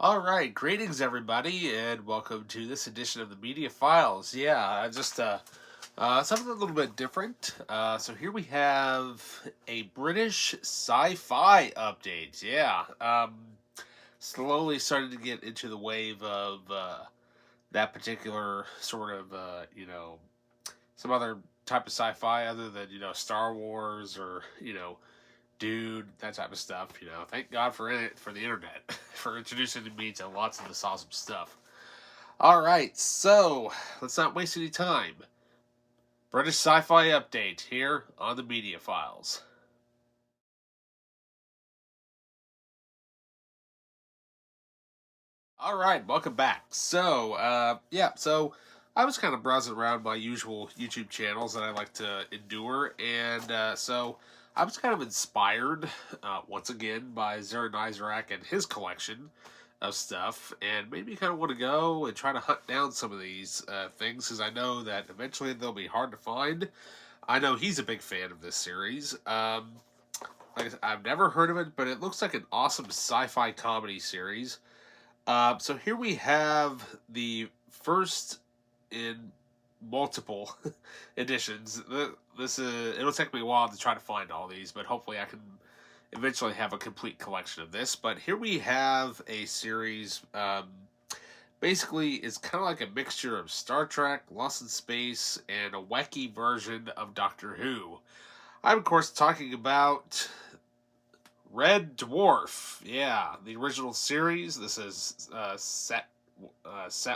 All right, greetings everybody, and welcome to this edition of the Media Files. Something a little bit different. So here we have a British Sci-fi update. Slowly started to get into the wave of that particular sort of some other type of sci-fi other than Star Wars or Dude, that type of stuff. Thank God for it for the internet for introducing me to lots of this awesome stuff. All right, so let's not waste any time. British Sci-Fi update here on the Media Files. All right, welcome back. So I was kind of browsing around my usual YouTube channels that I like to endure, and so I was kind of inspired once again by Zara Nizarak and his collection of stuff, and made me kind of want to go and try to hunt down some of these things because I know that eventually they'll be hard to find. I know he's a big fan of this series. Like I said, I've never heard of it, but it looks like an awesome sci-fi comedy series. So here we have the first in multiple editions. It'll take me a while to try to find all these, but hopefully I can eventually have a complete collection of this. But here we have a series. Basically, it's kind of like a mixture of Star Trek, Lost in Space, and a wacky version of Doctor Who. I'm of course talking about Red Dwarf. Yeah, the original series. This is set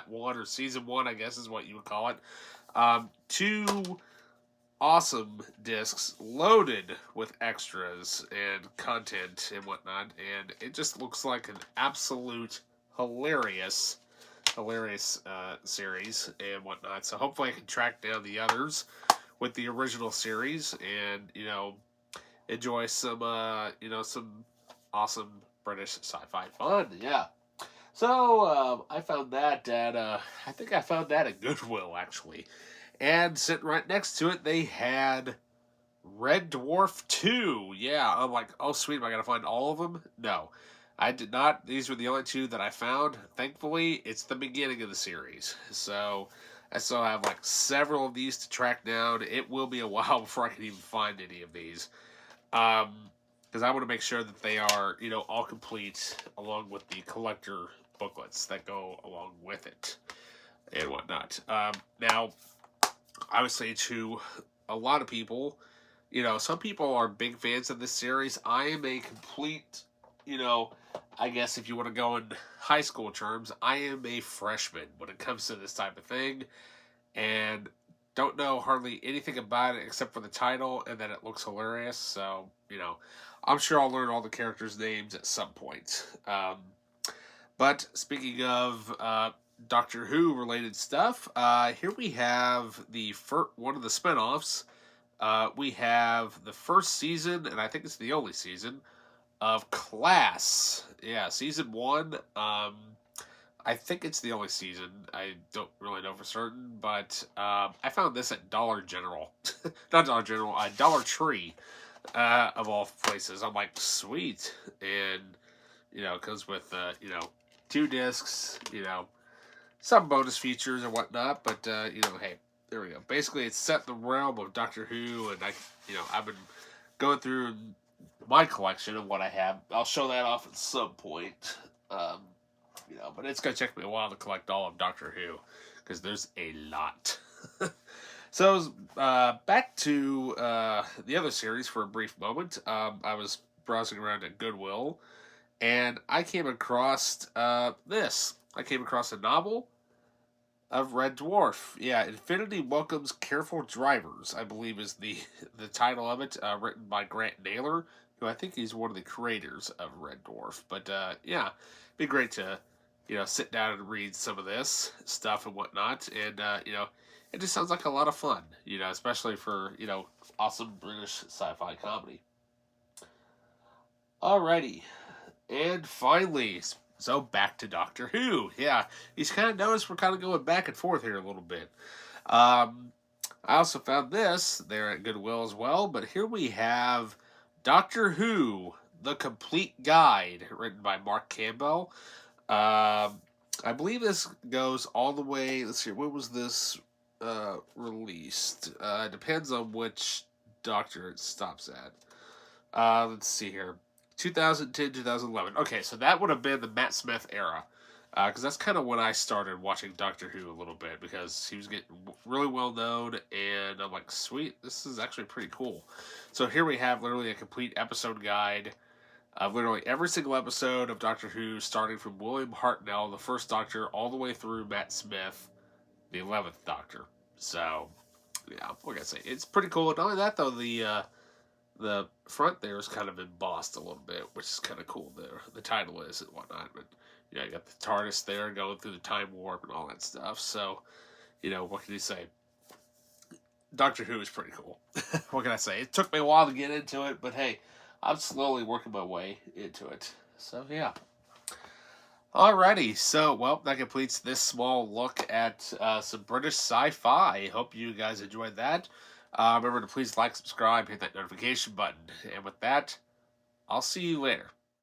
one or season one, I guess is what you would call it. Two awesome discs loaded with extras and content and whatnot, and it just looks like an absolute hilarious series and whatnot. So hopefully I can track down the others with the original series and enjoy some awesome British sci-fi fun. Yeah. So I found that at I think I found that at Goodwill actually, and sitting right next to it they had Red Dwarf 2. Yeah, I'm like, oh sweet, am I gonna find all of them? No, I did not. These were the only two that I found. Thankfully, it's the beginning of the series, so I still have like several of these to track down. It will be a while before I can even find any of these. Because I want to make sure that they are, all complete along with the collector booklets that go along with it and whatnot. Now, obviously, to a lot of people, some people are big fans of this series. I am a complete, I guess if you want to go in high school terms, I am a freshman when it comes to this type of thing. And don't know hardly anything about it except for the title and that it looks hilarious. So, I'm sure I'll learn all the characters' names at some point. But speaking of Doctor Who related stuff, here we have one of the spinoffs. We have the first season, and I think it's the only season, of Class. Yeah, season one. I think it's the only season. I don't really know for certain, but I found this at Dollar General. Not Dollar General, Dollar Tree, of all places. I'm like, sweet. And, it comes with, two discs, some bonus features and whatnot, but, hey, there we go. Basically, it's set in the realm of Doctor Who, and I've been going through my collection of what I have. I'll show that off at some point. But it's going to take me a while to collect all of Doctor Who because there's a lot. So, back to the other series for a brief moment. I was browsing around at Goodwill and I came across this. I came across a novel of Red Dwarf. Yeah, Infinity Welcomes Careful Drivers, I believe is the title of it, written by Grant Naylor, who I think he's one of the creators of Red Dwarf. But yeah, it'd be great to sit down and read some of this stuff and whatnot. And it just sounds like a lot of fun. Especially for awesome British sci-fi comedy. Alrighty, and finally, so back to Doctor Who. Yeah, he's kind of noticed we're kind of going back and forth here a little bit. I also found this there at Goodwill as well, but here we have Doctor Who, The Complete Guide, written by Mark Campbell. I believe this goes all the way. Let's see, when was this released? Depends on which Doctor it stops at. Let's see here. 2010, 2011. Okay, so that would have been the Matt Smith era. Because that's kind of when I started watching Doctor Who a little bit, because he was getting really well known, and I'm like, sweet, this is actually pretty cool. So here we have literally a complete episode guide of literally every single episode of Doctor Who, starting from William Hartnell, the first Doctor, all the way through Matt Smith, the 11th Doctor. So, yeah, what can I say? It's pretty cool. Not only that, though, the front there is kind of embossed a little bit, which is kind of cool there. The title is and whatnot, but you got the TARDIS there going through the time warp and all that stuff. So, what can you say? Doctor Who is pretty cool. What can I say? It took me a while to get into it, but hey, I'm slowly working my way into it. So yeah. Alrighty, so well, that completes this small look at some British sci-fi. Hope you guys enjoyed that. Remember to please like, subscribe, hit that notification button. And with that, I'll see you later.